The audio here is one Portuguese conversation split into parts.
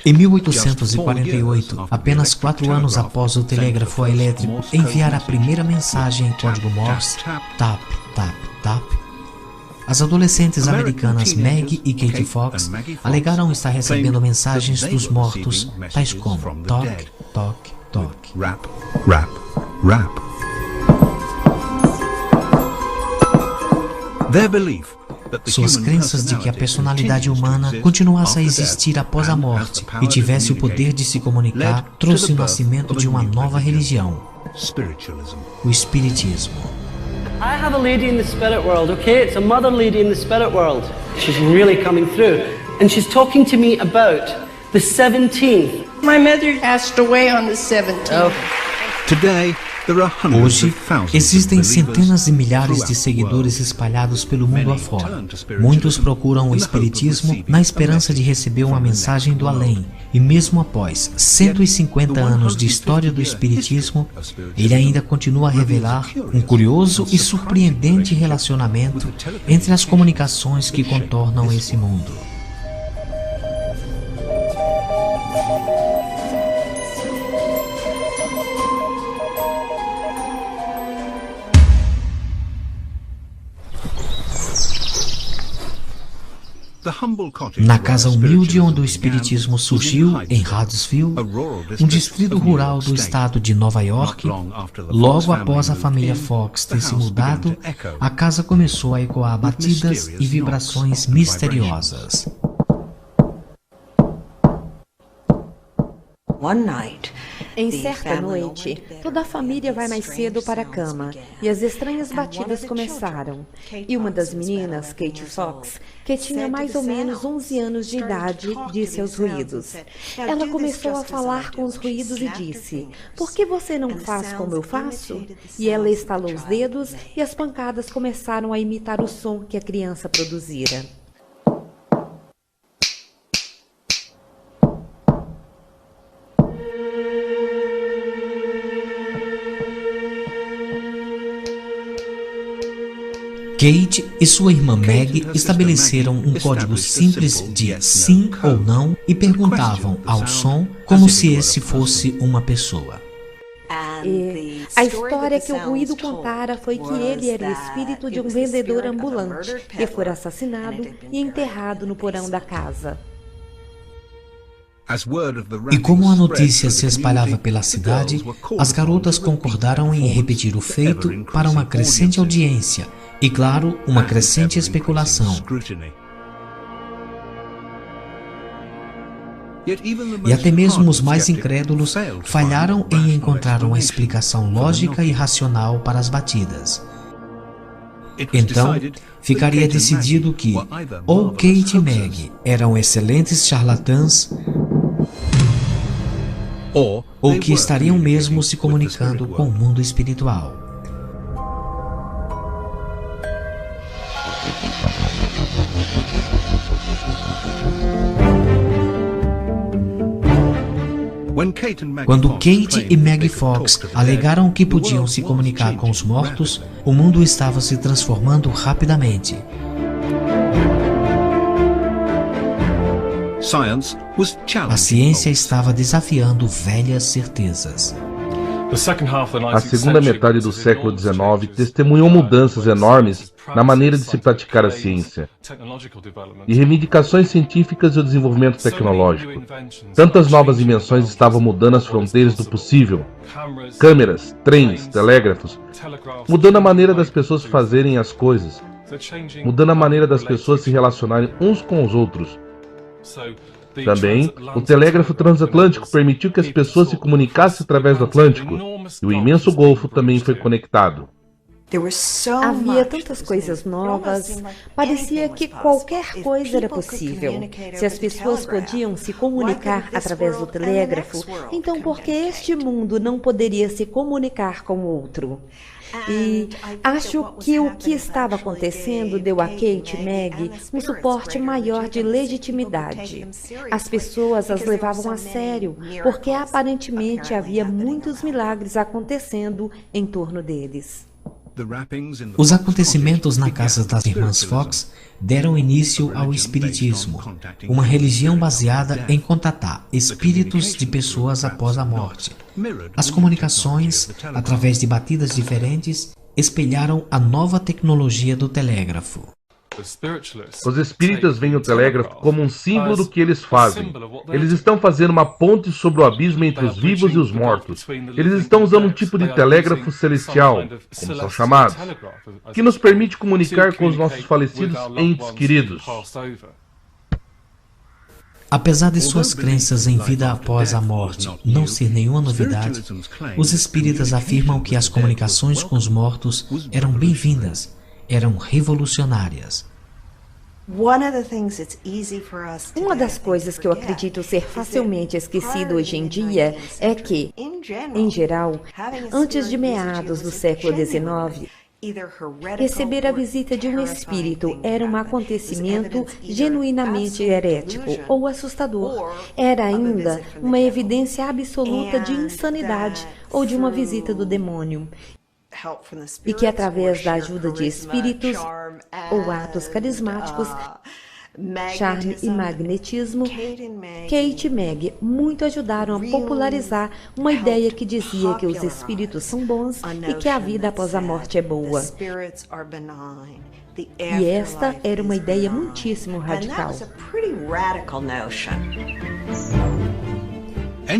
Em 1848, apenas 4 anos após o telégrafo elétrico enviar a primeira mensagem em código Morse, tap, tap, tap, as adolescentes americanas Maggie e Katie Fox alegaram estar recebendo mensagens dos mortos, tais como toque, toque, toque. Rap, rap, rap. Suas crenças de que a personalidade humana continuasse a existir após a morte e tivesse o poder de se comunicar trouxe o nascimento de uma nova religião, o Espiritismo. I have a lady in the spirit world, okay? It's a mother lady in the spirit world. She's really coming through. And she's talking to me about the 17th. My mother passed away on the 17th. Oh. Hoje, existem centenas de milhares de seguidores espalhados pelo mundo afora. Muitos procuram o Espiritismo na esperança de receber uma mensagem do além. E mesmo após 150 anos de história do Espiritismo, ele ainda continua a revelar um curioso e surpreendente relacionamento entre as comunicações que contornam esse mundo. Na casa humilde onde o Espiritismo surgiu, em Hartsfield, um distrito rural do estado de Nova York, logo após a família Fox ter se mudado, a casa começou a ecoar batidas e vibrações misteriosas. Em certa noite, toda a família vai mais cedo para a cama e as estranhas batidas começaram. E uma das meninas, Katie Fox, que tinha mais ou menos 11 anos de idade, disse aos ruídos. Ela começou a falar com os ruídos e disse: "Por que você não faz como eu faço?" E ela estalou os dedos e as pancadas começaram a imitar o som que a criança produzira. Kate e sua irmã Maggie estabeleceram um código simples de sim ou não e perguntavam ao som como se esse fosse uma pessoa. E a história que o ruído contara foi que ele era o espírito de um vendedor ambulante que fora assassinado e enterrado no porão da casa. E como a notícia se espalhava pela cidade, as garotas concordaram em repetir o feito para uma crescente audiência e, claro, uma crescente especulação. E até mesmo os mais incrédulos falharam em encontrar uma explicação lógica e racional para as batidas. Então, ficaria decidido que ou Kate e Maggie eram excelentes charlatãs, ou que estariam mesmo se comunicando com o mundo espiritual. Quando Kate e Maggie Fox alegaram que podiam se comunicar com os mortos, o mundo estava se transformando rapidamente. A ciência estava desafiando velhas certezas. A segunda metade do século XIX testemunhou mudanças enormes na maneira de se praticar a ciência, e reivindicações científicas e o desenvolvimento tecnológico. Tantas novas invenções estavam mudando as fronteiras do possível. Câmeras, trens, telégrafos, mudando a maneira das pessoas fazerem as coisas, mudando a maneira das pessoas se relacionarem uns com os outros. Também, o telégrafo transatlântico permitiu que as pessoas se comunicassem através do Atlântico, e o imenso Golfo também foi conectado. Havia tantas coisas novas, parecia que qualquer coisa era possível. Se as pessoas podiam se comunicar através do telégrafo, então por que este mundo não poderia se comunicar com o outro? E acho que o que estava acontecendo deu a Kate e Maggie um suporte maior de legitimidade. As pessoas as levavam a sério, porque aparentemente havia muitos milagres acontecendo em torno deles. Os acontecimentos na casa das irmãs Fox deram início ao Espiritismo, uma religião baseada em contatar espíritos de pessoas após a morte. As comunicações, através de batidas diferentes, espelharam a nova tecnologia do telégrafo. Os espíritas veem o telégrafo como um símbolo do que eles fazem. Eles estão fazendo uma ponte sobre o abismo entre os vivos e os mortos. Eles estão usando um tipo de telégrafo celestial, como são chamados, que nos permite comunicar com os nossos falecidos entes queridos. Apesar de suas crenças em vida após a morte não ser nenhuma novidade, os espíritas afirmam que as comunicações com os mortos eram bem-vindas, eram revolucionárias. Uma das coisas que eu acredito ser facilmente esquecido hoje em dia é que, em geral, antes de meados do século XIX, receber a visita de um espírito era um acontecimento genuinamente herético ou assustador. Era ainda uma evidência absoluta de insanidade ou de uma visita do demônio. E que através da ajuda de espíritos ou atos carismáticos, charme e magnetismo, Kate e Meg muito ajudaram a popularizar uma ideia que dizia que os espíritos são bons e que a vida após a morte é boa. E esta era uma ideia muitíssimo radical.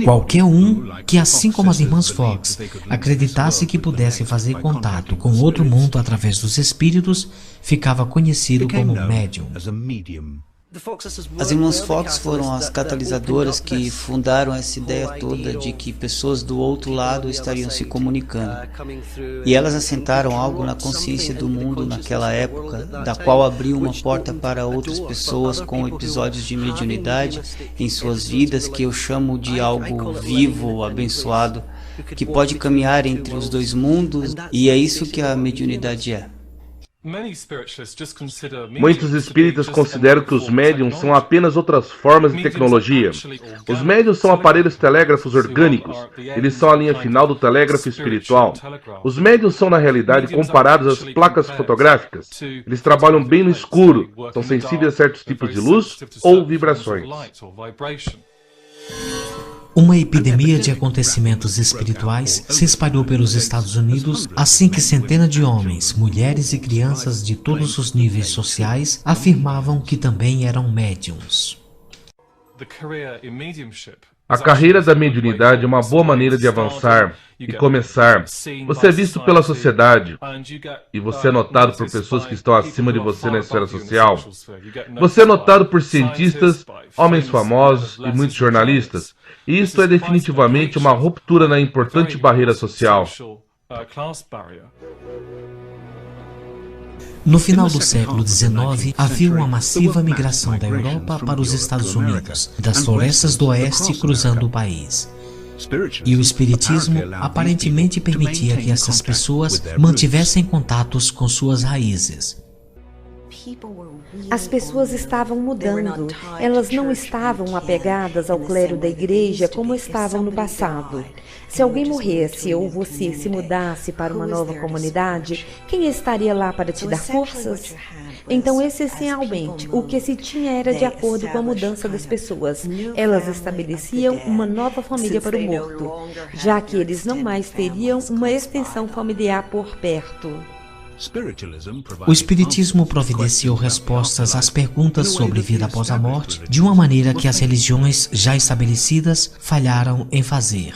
Qualquer um que, assim como as irmãs Fox, acreditasse que pudesse fazer contato com outro mundo através dos espíritos, ficava conhecido como médium. As irmãs Fox foram as catalisadoras que fundaram essa ideia toda de que pessoas do outro lado estariam se comunicando. E elas assentaram algo na consciência do mundo naquela época, da qual abriu uma porta para outras pessoas com episódios de mediunidade em suas vidas que eu chamo de algo vivo, abençoado, que pode caminhar entre os dois mundos, e é isso que a mediunidade é. Muitos espíritas consideram que os médiums são apenas outras formas de tecnologia. Os médiums são aparelhos telégrafos orgânicos. Eles são a linha final do telégrafo espiritual. Os médiums são, na realidade, comparados às placas fotográficas. Eles trabalham bem no escuro, são sensíveis a certos tipos de luz ou vibrações. Uma epidemia de acontecimentos espirituais se espalhou pelos Estados Unidos assim que centenas de homens, mulheres e crianças de todos os níveis sociais afirmavam que também eram médiums. A carreira da mediunidade é uma boa maneira de avançar e começar. Você é visto pela sociedade e você é notado por pessoas que estão acima de você na esfera social. Você é notado por cientistas, homens famosos e muitos jornalistas. E isto é definitivamente uma ruptura na importante barreira social. No final do século XIX, havia uma massiva migração da Europa para os Estados Unidos, das florestas do oeste cruzando o país. E o Espiritismo aparentemente permitia que essas pessoas mantivessem contatos com suas raízes. As pessoas estavam mudando. Elas não estavam apegadas ao clero da igreja como estavam no passado. Se alguém morresse ou você se mudasse para uma nova comunidade, quem estaria lá para te dar forças? Então, essencialmente, o que se tinha era de acordo com a mudança das pessoas. Elas estabeleciam uma nova família para o morto, já que eles não mais teriam uma extensão familiar por perto. O Espiritismo providenciou respostas às perguntas sobre vida após a morte de uma maneira que as religiões já estabelecidas falharam em fazer.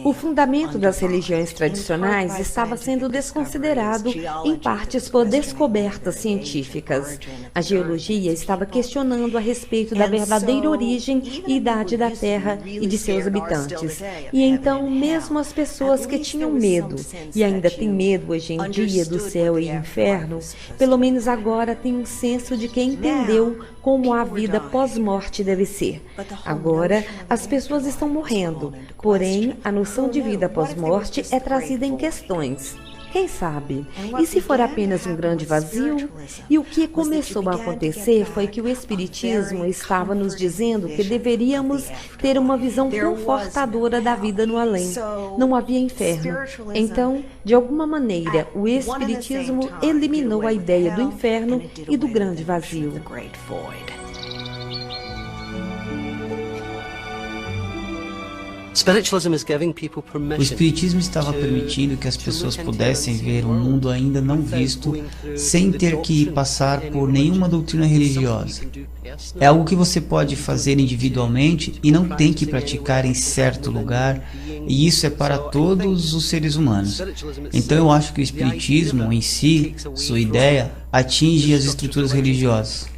O fundamento das religiões tradicionais estava sendo desconsiderado, em partes por descobertas científicas. A geologia estava questionando a respeito da verdadeira origem e idade da Terra e de seus habitantes. E então, mesmo as pessoas que tinham medo, e ainda têm medo hoje em dia do céu e inferno, pelo menos agora têm um senso de que entendeu como a vida pós-morte deve ser. Agora, as pessoas estão morrendo, porém, a noção de vida pós-morte é trazida em questões. Quem sabe? E se for apenas um grande vazio? E o que começou a acontecer foi que o Espiritismo estava nos dizendo que deveríamos ter uma visão confortadora da vida no além. Não havia inferno. Então, de alguma maneira, o Espiritismo eliminou a ideia do inferno e do grande vazio. O Espiritismo estava permitindo que as pessoas pudessem ver um mundo ainda não visto sem ter que passar por nenhuma doutrina religiosa. É algo que você pode fazer individualmente e não tem que praticar em certo lugar, e isso é para todos os seres humanos. Então eu acho que o Espiritismo em si, sua ideia, atinge as estruturas religiosas.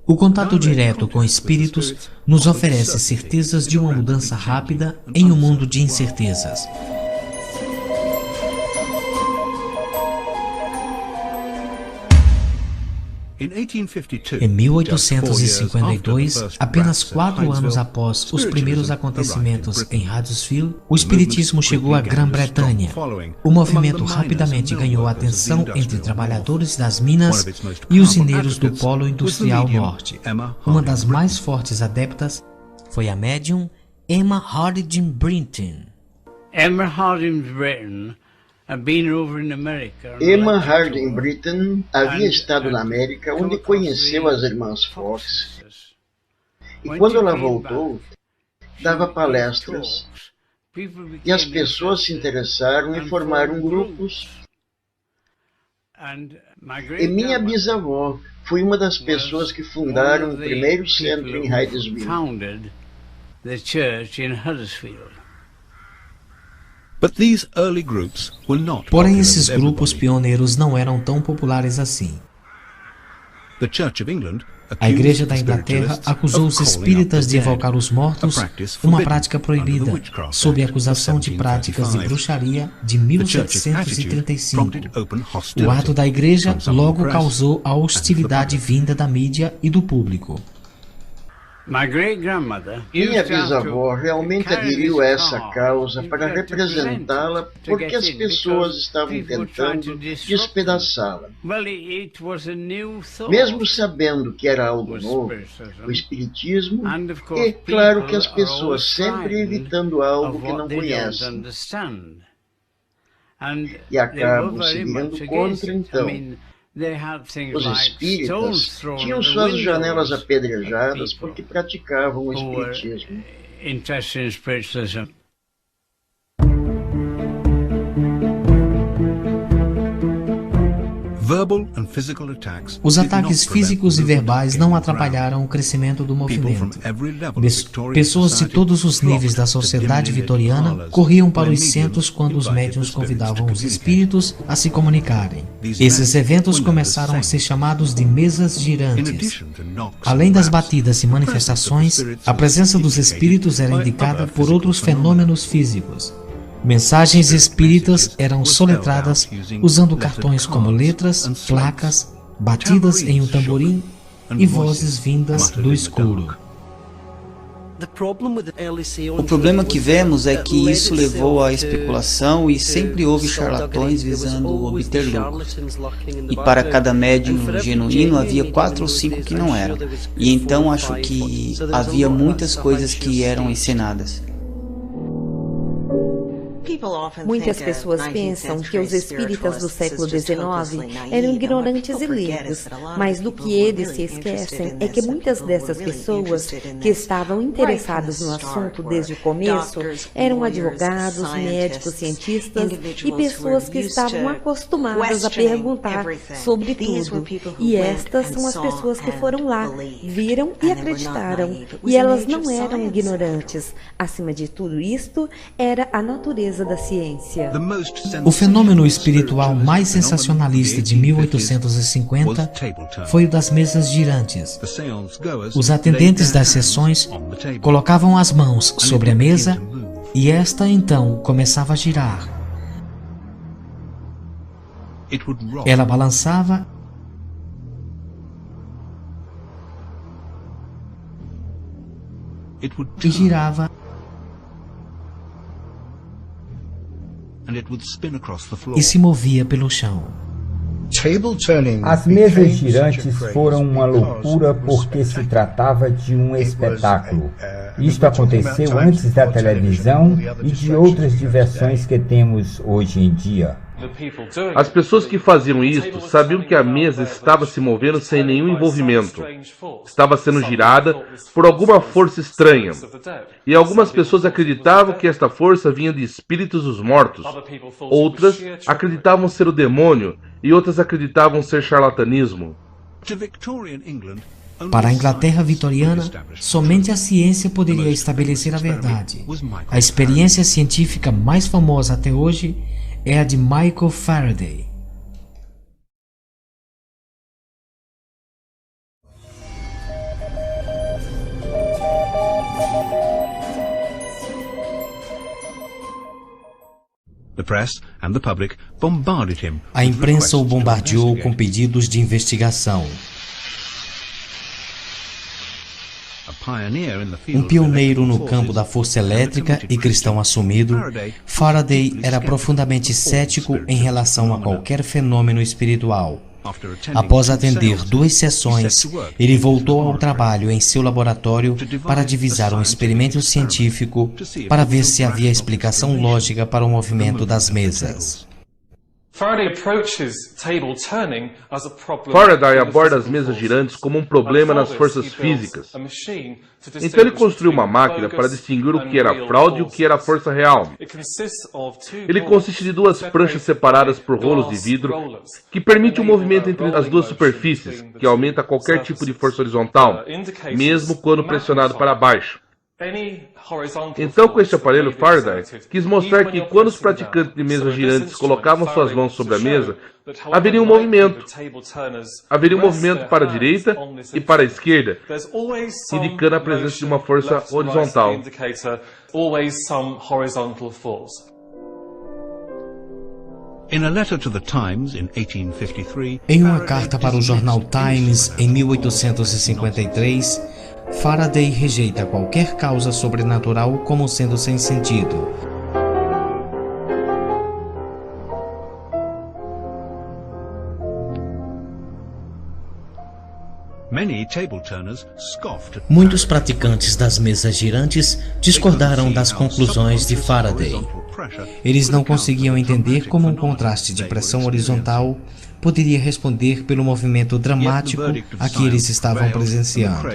O contato direto com espíritos nos oferece certezas de uma mudança rápida em um mundo de incertezas. Em 1852, apenas 4 anos após os primeiros acontecimentos em Huddersfield, o Espiritismo chegou à Grã-Bretanha. O movimento rapidamente ganhou atenção entre trabalhadores das minas e usineiros do Polo Industrial Norte. Uma das mais fortes adeptas foi a médium Emma Harding Brinton. Emma Harding Brinton Emma Harding Brinton havia estado na América, onde conheceu as irmãs Fox. E quando ela voltou, dava palestras. E as pessoas se interessaram e formaram grupos. E minha bisavó foi uma das pessoas que fundaram o primeiro centro em Huddersfield. Porém, esses grupos pioneiros não eram tão populares assim. A Igreja da Inglaterra acusou os espíritas de evocar os mortos, uma prática proibida, sob a acusação de práticas de bruxaria de 1735. O ato da Igreja logo causou a hostilidade vinda da mídia e do público. Minha bisavó realmente aderiu a essa causa para representá-la porque as pessoas estavam tentando despedaçá-la. Mesmo sabendo que era algo novo, o Espiritismo, e claro que as pessoas sempre evitando algo que não conhecem. E acabam se virando contra, então. Os espíritas tinham suas janelas apedrejadas porque praticavam o espiritismo. Os ataques físicos e verbais não atrapalharam o crescimento do movimento. Pessoas de todos os níveis da sociedade vitoriana corriam para os centros quando os médiuns convidavam os espíritos a se comunicarem. Esses eventos começaram a ser chamados de mesas girantes. Além das batidas e manifestações, a presença dos espíritos era indicada por outros fenômenos físicos. Mensagens espíritas eram soletradas usando cartões como letras, placas, batidas em um tamborim e vozes vindas do escuro. O problema que vemos é que isso levou à especulação e sempre houve charlatões visando obter lucro. E para cada médium genuíno havia 4 ou 5 que não eram. E então acho que havia muitas coisas que eram ensinadas. Muitas pessoas pensam que os espíritas do século XIX eram ignorantes e leigos, mas do que eles se esquecem é que muitas dessas pessoas que estavam interessadas no assunto desde o começo eram advogados, médicos, cientistas e pessoas que estavam acostumadas a perguntar sobre tudo. E estas são as pessoas que foram lá, viram e acreditaram. E elas não eram ignorantes. Acima de tudo isto, era a natureza da ciência. O fenômeno espiritual mais sensacionalista de 1850 foi o das mesas girantes. Os atendentes das sessões colocavam as mãos sobre a mesa e esta então começava a girar. Ela balançava e girava. e se movia pelo chão. As mesas girantes foram uma loucura porque se tratava de um espetáculo. Isto aconteceu antes da televisão e de outras diversões que temos hoje em dia. As pessoas que faziam isto sabiam que a mesa estava se movendo sem nenhum envolvimento. Estava sendo girada por alguma força estranha. E algumas pessoas acreditavam que esta força vinha de espíritos dos mortos. Outras acreditavam ser o demônio e outras acreditavam ser charlatanismo. Para a Inglaterra vitoriana, somente a ciência poderia estabelecer a verdade. A experiência científica mais famosa até hoje é a de Michael Faraday. A imprensa o bombardeou com pedidos de investigação. Um pioneiro no campo da força elétrica e cristão assumido, Faraday era profundamente cético em relação a qualquer fenômeno espiritual. Após atender 2 sessões, ele voltou ao trabalho em seu laboratório para divisar um experimento científico para ver se havia explicação lógica para o movimento das mesas. Faraday aborda as mesas girantes como um problema nas forças físicas. Então ele construiu uma máquina para distinguir o que era fraude e o que era força real. Ele consiste de 2 pranchas separadas por rolos de vidro que permite o movimento entre as 2 superfícies, que aumenta qualquer tipo de força horizontal, mesmo quando pressionado para baixo. Então, com este aparelho, Faraday quis mostrar que quando os praticantes de mesas girantes colocavam suas mãos sobre a mesa, haveria um movimento. Haveria um movimento para a direita e para a esquerda, indicando a presença de uma força horizontal. Em uma carta para o jornal Times em 1853, Faraday rejeita qualquer causa sobrenatural como sendo sem sentido. Muitos praticantes das mesas girantes discordaram das conclusões de Faraday. Eles não conseguiam entender como um contraste de pressão horizontal poderia responder pelo movimento dramático a que eles estavam presenciando.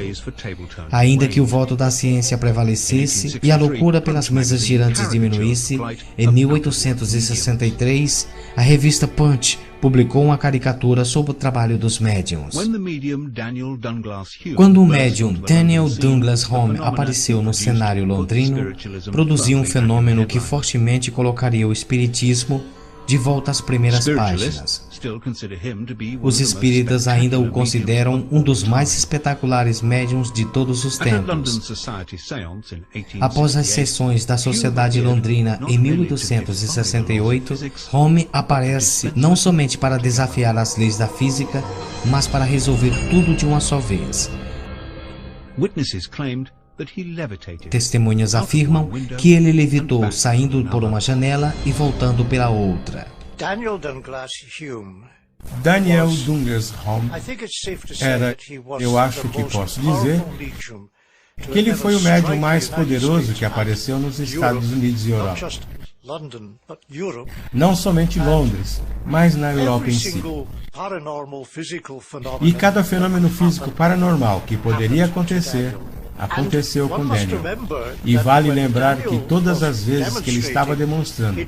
Ainda que o voto da ciência prevalecesse e a loucura pelas mesas girantes diminuísse, em 1863, a revista Punch publicou uma caricatura sobre o trabalho dos médiums. Quando o médium Daniel Douglas Home apareceu no cenário londrino, produziu um fenômeno que fortemente colocaria o espiritismo de volta às primeiras páginas. Os espíritas ainda o consideram um dos mais espetaculares médiums de todos os tempos. Após as sessões da Sociedade Londrina em 1868, Home aparece não somente para desafiar as leis da física, mas para resolver tudo de uma só vez. Testemunhas afirmam que ele levitou saindo por uma janela e voltando pela outra. Daniel Douglas Home era, eu acho que posso dizer, que ele foi o médium mais poderoso que apareceu nos Estados Unidos e Europa. Não somente Londres, mas na Europa em si. E cada fenômeno físico paranormal que poderia acontecer, aconteceu com Daniel. E vale lembrar que todas as vezes que ele estava demonstrando,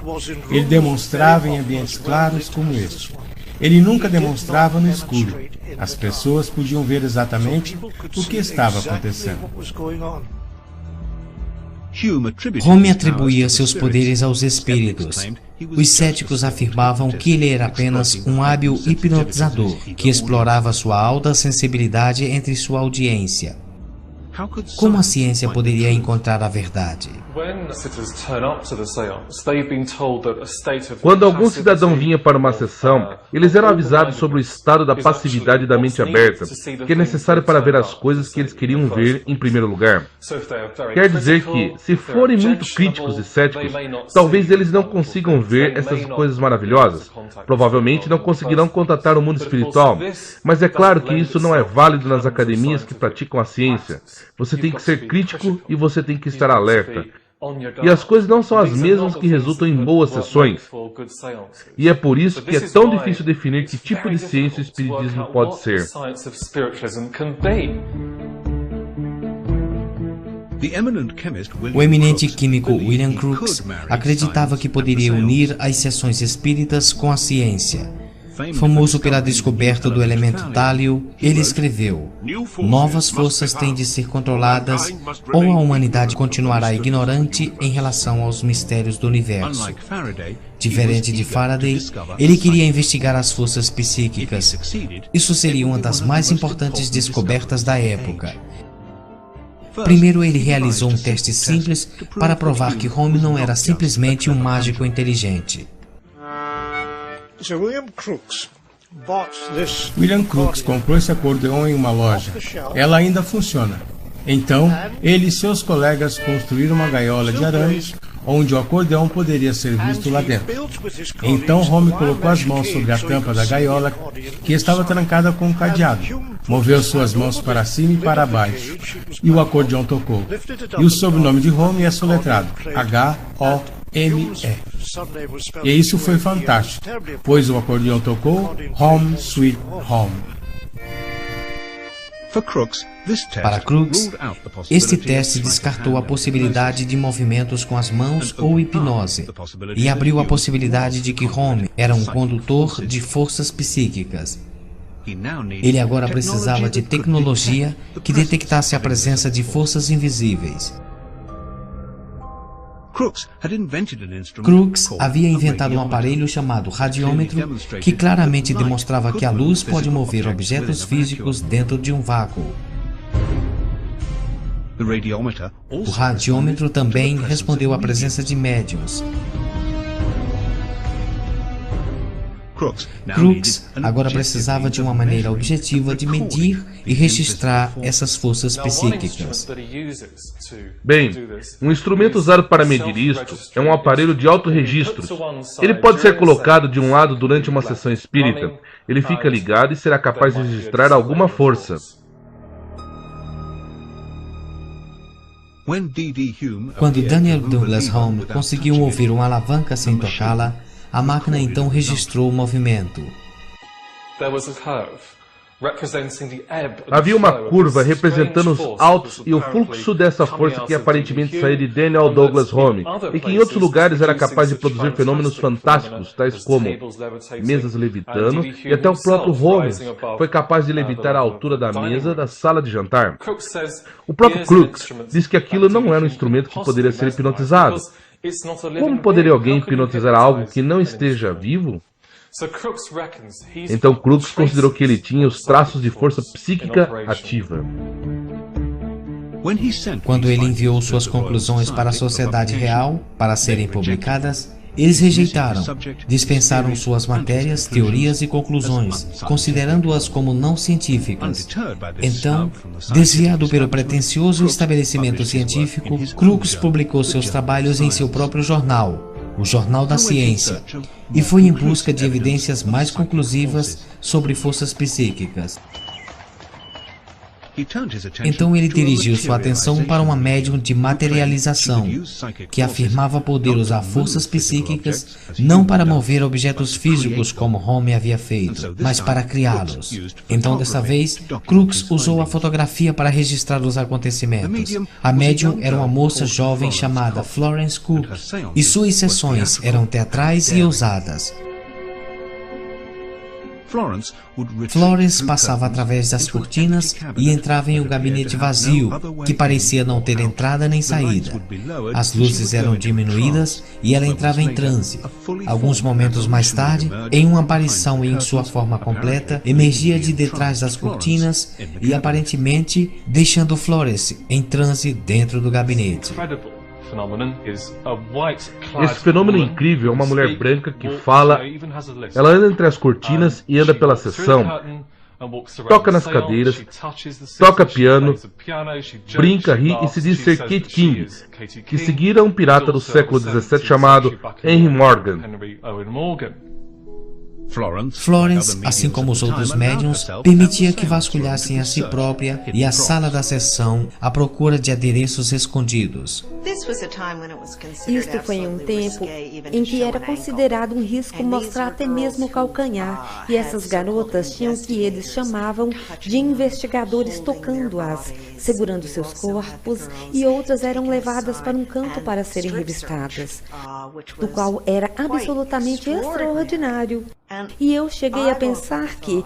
ele demonstrava em ambientes claros como este. Ele nunca demonstrava no escuro. As pessoas podiam ver exatamente o que estava acontecendo. Home atribuía seus poderes aos espíritos. Os céticos afirmavam que ele era apenas um hábil hipnotizador, que explorava sua alta sensibilidade entre sua audiência. Como a ciência poderia encontrar a verdade? Quando algum cidadão vinha para uma sessão, eles eram avisados sobre o estado da passividade da mente aberta, que é necessário para ver as coisas que eles queriam ver em primeiro lugar. Quer dizer que, se forem muito críticos e céticos, talvez eles não consigam ver essas coisas maravilhosas. Provavelmente não conseguirão contatar o mundo espiritual, mas é claro que isso não é válido nas academias que praticam a ciência. Você tem que ser crítico e você tem que estar alerta. E as coisas não são as mesmas que resultam em boas sessões. E é por isso que é tão difícil definir que tipo de ciência o espiritismo pode ser. O eminente químico William Crookes acreditava que poderia unir as sessões espíritas com a ciência. Famoso pela descoberta do elemento tálio, ele escreveu: novas forças têm de ser controladas ou a humanidade continuará ignorante em relação aos mistérios do universo. Diferente de Faraday, ele queria investigar as forças psíquicas. Isso seria uma das mais importantes descobertas da época. Primeiro, ele realizou um teste simples para provar que Home não era simplesmente um mágico inteligente. William Crookes comprou esse acordeão em uma loja. Ela ainda funciona. Então, ele e seus colegas construíram uma gaiola de arames onde o acordeão poderia ser visto lá dentro. Então Home colocou as mãos sobre a tampa da gaiola, que estava trancada com um cadeado. Moveu suas mãos para cima e para baixo, e o acordeão tocou. E o sobrenome de Home é soletrado H-O-M-E. E isso foi fantástico, pois o acordeão tocou Home Sweet Home. Para Crookes, este teste descartou a possibilidade de movimentos com as mãos ou hipnose e abriu a possibilidade de que Home era um condutor de forças psíquicas. Ele agora precisava de tecnologia que detectasse a presença de forças invisíveis. Crookes havia inventado um aparelho chamado radiômetro que claramente demonstrava que a luz pode mover objetos físicos dentro de um vácuo. O radiômetro também respondeu à presença de médiuns. Crookes agora precisava de uma maneira objetiva de medir e registrar essas forças psíquicas. Bem, um instrumento usado para medir isto é um aparelho de autorregistros. Ele pode ser colocado de um lado durante uma sessão espírita. Ele fica ligado e será capaz de registrar alguma força. Quando Daniel Douglas Home conseguiu ouvir uma alavanca sem tocá-la, a máquina então registrou o movimento. Havia uma curva representando os altos e o fluxo dessa força que aparentemente saía de Daniel Douglas Home, e que em outros lugares era capaz de produzir fenômenos fantásticos, tais como mesas levitando, e até o próprio Holmes foi capaz de levitar a altura da mesa da sala de jantar. O próprio Crookes diz que aquilo não era um instrumento que poderia ser hipnotizado. Como poderia alguém hipnotizar algo que não esteja vivo? Então Crookes considerou que ele tinha os traços de força psíquica ativa. Quando ele enviou suas conclusões para a sociedade real para serem publicadas, eles rejeitaram, dispensaram suas matérias, teorias e conclusões, considerando-as como não científicas. Então, desviado pelo pretensioso estabelecimento científico, Crookes publicou seus trabalhos em seu próprio jornal, o Jornal da Ciência, e foi em busca de evidências mais conclusivas sobre forças psíquicas. Então ele dirigiu sua atenção para uma médium de materialização, que afirmava poder usar forças psíquicas não para mover objetos físicos como Home havia feito, mas para criá-los. Então dessa vez, Crookes usou a fotografia para registrar os acontecimentos. A médium era uma moça jovem chamada Florence Cook, e suas sessões eram teatrais e ousadas. Florence passava através das cortinas e entrava em um gabinete vazio, que parecia não ter entrada nem saída. As luzes eram diminuídas e ela entrava em transe. Alguns momentos mais tarde, em uma aparição em sua forma completa, emergia de detrás das cortinas e aparentemente deixando Florence em transe dentro do gabinete. Esse fenômeno incrível é uma mulher branca que fala, ela anda entre as cortinas e anda pela sessão, toca nas cadeiras, toca piano, brinca, ri e se diz ser Kate King, que seguira um pirata do século XVII chamado Henry Morgan. Florence, assim como os outros médiuns, permitia que vasculhassem a si própria e a sala da sessão à procura de adereços escondidos. Isto foi em um tempo em que era considerado um risco mostrar até mesmo o calcanhar, e essas garotas tinham o que eles chamavam de investigadores tocando-as, segurando seus corpos, e outras eram levadas para um canto para serem revistadas, do qual era absolutamente extraordinário. E eu cheguei a pensar que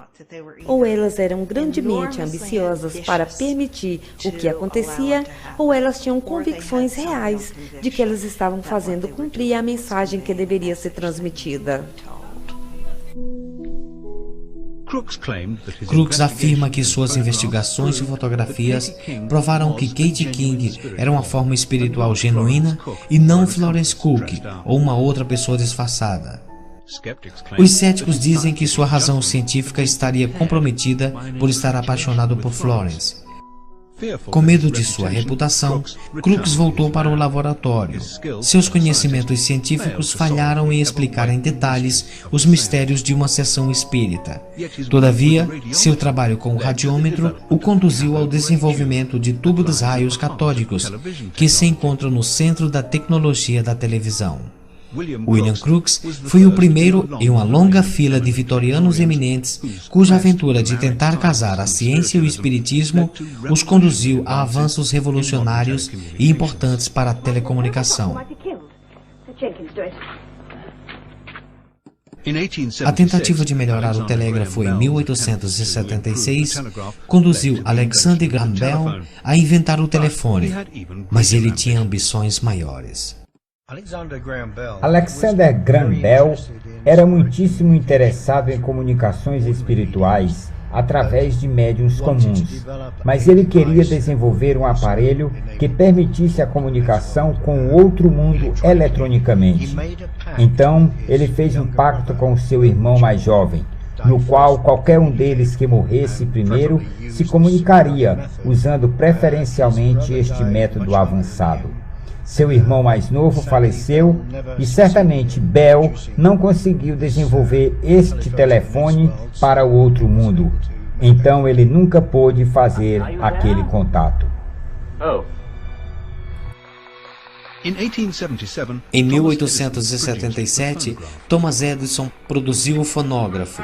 ou elas eram grandemente ambiciosas para permitir o que acontecia, ou elas tinham convicções reais de que elas estavam fazendo cumprir a mensagem que deveria ser transmitida. Crooks afirma que suas investigações e fotografias provaram que Kate King era uma forma espiritual genuína e não Florence Cook ou uma outra pessoa disfarçada. Os céticos dizem que sua razão científica estaria comprometida por estar apaixonado por Florence. Com medo de sua reputação, Crooks voltou para o laboratório. Seus conhecimentos científicos falharam em explicar em detalhes os mistérios de uma sessão espírita. Todavia, seu trabalho com o radiômetro o conduziu ao desenvolvimento de tubo dos raios catódicos, que se encontram no centro da tecnologia da televisão. William Crookes foi o primeiro em uma longa fila de vitorianos eminentes cuja aventura de tentar casar a ciência e o espiritismo os conduziu a avanços revolucionários e importantes para a telecomunicação. A tentativa de melhorar o telégrafo em 1876 conduziu Alexander Graham Bell a inventar o telefone, mas ele tinha ambições maiores. Alexander Graham Bell era muitíssimo interessado em comunicações espirituais através de médiuns comuns, mas ele queria desenvolver um aparelho que permitisse a comunicação com o outro mundo eletronicamente. Então, ele fez um pacto com o seu irmão mais jovem, no qual qualquer um deles que morresse primeiro se comunicaria usando preferencialmente este método avançado. Seu irmão mais novo faleceu e certamente Bell não conseguiu desenvolver este telefone para o outro mundo. Então ele nunca pôde fazer aquele contato. Em 1877, Thomas Edison produziu o fonógrafo.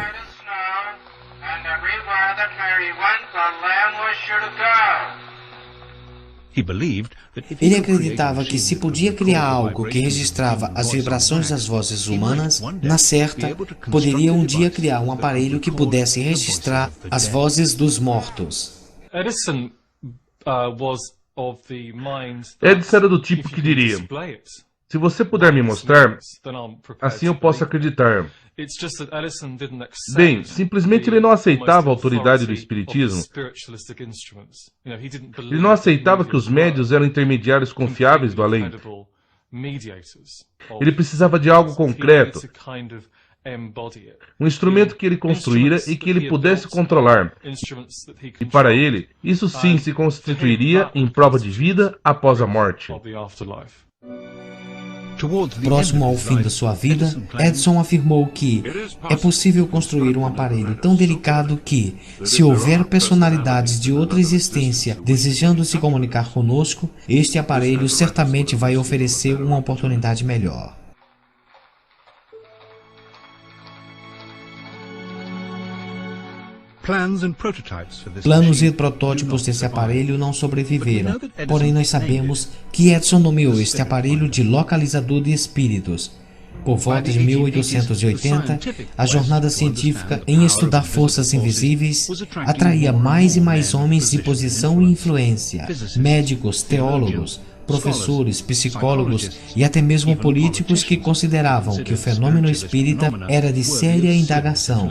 Ele acreditava que se podia criar algo que registrava as vibrações das vozes humanas, na certa, poderia um dia criar um aparelho que pudesse registrar as vozes dos mortos. Edison era do tipo que diria: se você puder me mostrar, assim eu posso acreditar. Bem, simplesmente ele não aceitava a autoridade do espiritismo. Ele não aceitava que os médiuns eram intermediários confiáveis do além. Ele precisava de algo concreto, um instrumento que ele construíra e que ele pudesse controlar. E para ele, isso sim se constituiria em prova de vida após a morte. Próximo ao fim da sua vida, Edison afirmou que é possível construir um aparelho tão delicado que, se houver personalidades de outra existência desejando se comunicar conosco, este aparelho certamente vai oferecer uma oportunidade melhor. Planos e protótipos desse aparelho não sobreviveram, porém nós sabemos que Edison nomeou este aparelho de localizador de espíritos. Por volta de 1880, a jornada científica em estudar forças invisíveis atraía mais e mais homens de posição e influência, médicos, teólogos, professores, psicólogos e até mesmo políticos que consideravam que o fenômeno espírita era de séria indagação.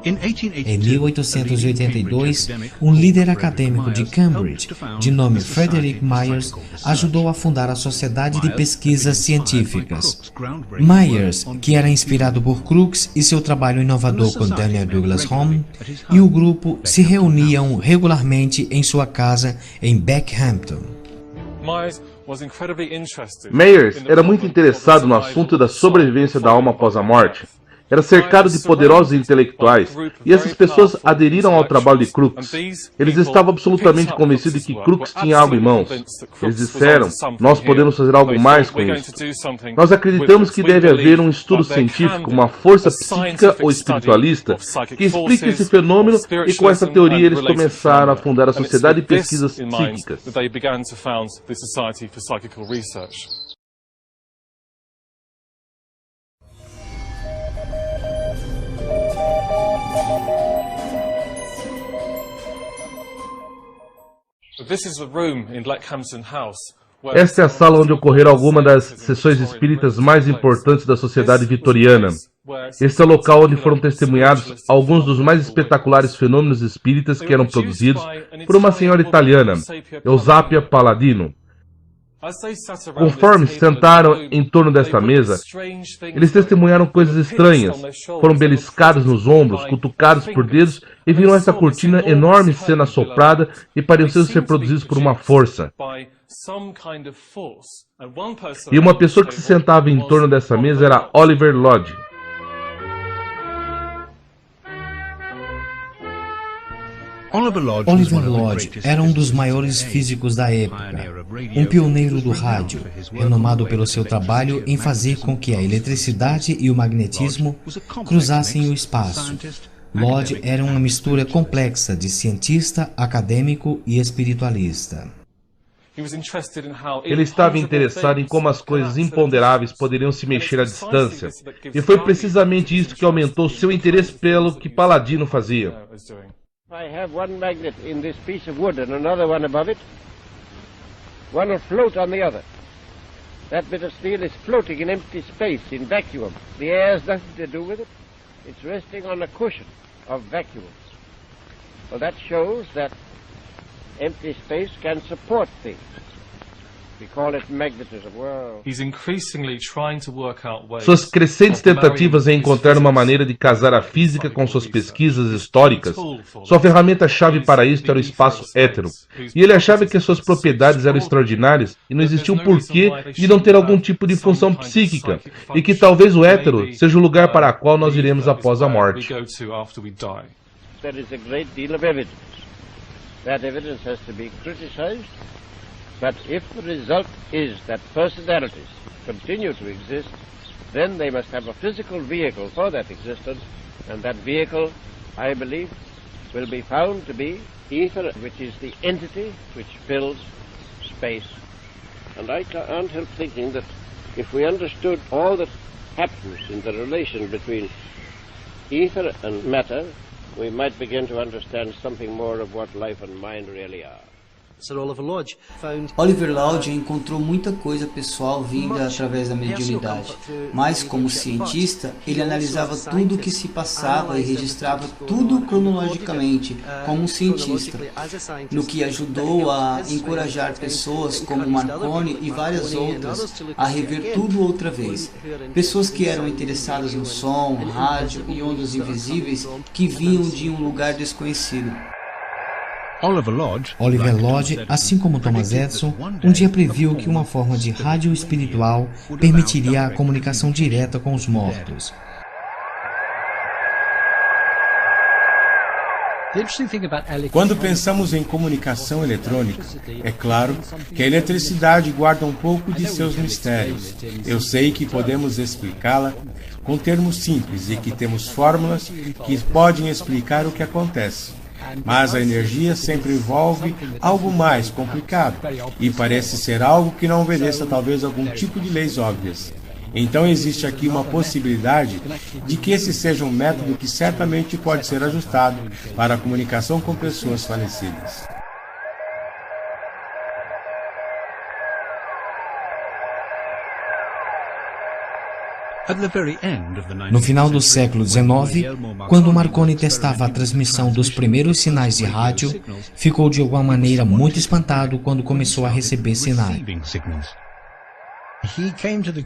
Em 1882, um líder acadêmico de Cambridge, de nome Frederick Myers, ajudou a fundar a Sociedade de Pesquisas Científicas. Myers, que era inspirado por Crookes e seu trabalho inovador com Daniel Douglas Home, e o grupo se reuniam regularmente em sua casa em Beckhampton. Myers era muito interessado no assunto da sobrevivência da alma após a morte. Era cercado de poderosos intelectuais, e essas pessoas aderiram ao trabalho de Crookes. Eles estavam absolutamente convencidos de que Crookes tinha algo em mãos. Eles disseram, nós podemos fazer algo mais com isso. Nós acreditamos que deve haver um estudo científico, uma força psíquica ou espiritualista, que explique esse fenômeno, e com essa teoria eles começaram a fundar a Sociedade de Pesquisas Psíquicas. Esta é a sala onde ocorreram algumas das sessões espíritas mais importantes da sociedade vitoriana. Este é o local onde foram testemunhados alguns dos mais espetaculares fenômenos espíritas que eram produzidos por uma senhora italiana, Eusapia Palladino. Conforme se sentaram em torno desta mesa, eles testemunharam coisas estranhas, foram beliscados nos ombros, cutucados por dedos e viram essa cortina enorme sendo assoprada e pareciam ser produzidos por uma força. E uma pessoa que se sentava em torno dessa mesa era Oliver Lodge. Oliver Lodge era um dos maiores físicos da época, um pioneiro do rádio, renomado pelo seu trabalho em fazer com que a eletricidade e o magnetismo cruzassem o espaço. Lodge era uma mistura complexa de cientista, acadêmico e espiritualista. Ele estava interessado em como as coisas imponderáveis poderiam se mexer à distância, e foi precisamente isso que aumentou seu interesse pelo que Palladino fazia. I have one magnet in this piece of wood and another one above it. One will float on the other. That bit of steel is floating in empty space, in vacuum. The air has nothing to do with it. It's resting on a cushion of vacuum. Well, that shows that empty space can support things. We call it magnetism. Well, suas crescentes tentativas em encontrar uma maneira de casar a física com suas pesquisas históricas, sua ferramenta-chave para isso era o espaço étero. E ele achava que suas propriedades eram extraordinárias e não existia um porquê de não ter algum tipo de função psíquica, e que talvez o étero seja o lugar para o qual nós iremos após a morte. There is a great deal of evidence. That evidence has to be criticized. But if the result is that personalities continue to exist, then they must have a physical vehicle for that existence, and that vehicle, I believe, will be found to be ether, which is the entity which fills space. And I can't help thinking that if we understood all that happens in the relation between ether and matter, we might begin to understand something more of what life and mind really are. Oliver Lodge encontrou muita coisa pessoal vinda através da mediunidade, mas como cientista, ele analisava tudo o que se passava e registrava tudo cronologicamente, como um cientista, no que ajudou a encorajar pessoas como Marconi e várias outras a rever tudo outra vez. Pessoas que eram interessadas no som, rádio e ondas invisíveis que vinham de um lugar desconhecido. Oliver Lodge, assim como Thomas Edison, um dia previu que uma forma de rádio espiritual permitiria a comunicação direta com os mortos. Quando pensamos em comunicação eletrônica, é claro que a eletricidade guarda um pouco de seus mistérios. Eu sei que podemos explicá-la com termos simples e que temos fórmulas que podem explicar o que acontece. Mas a energia sempre envolve algo mais complicado e parece ser algo que não obedeça talvez algum tipo de leis óbvias. Então existe aqui uma possibilidade de que esse seja um método que certamente pode ser ajustado para a comunicação com pessoas falecidas. No final do século XIX, quando Marconi testava a transmissão dos primeiros sinais de rádio, ficou de alguma maneira muito espantado quando começou a receber sinais.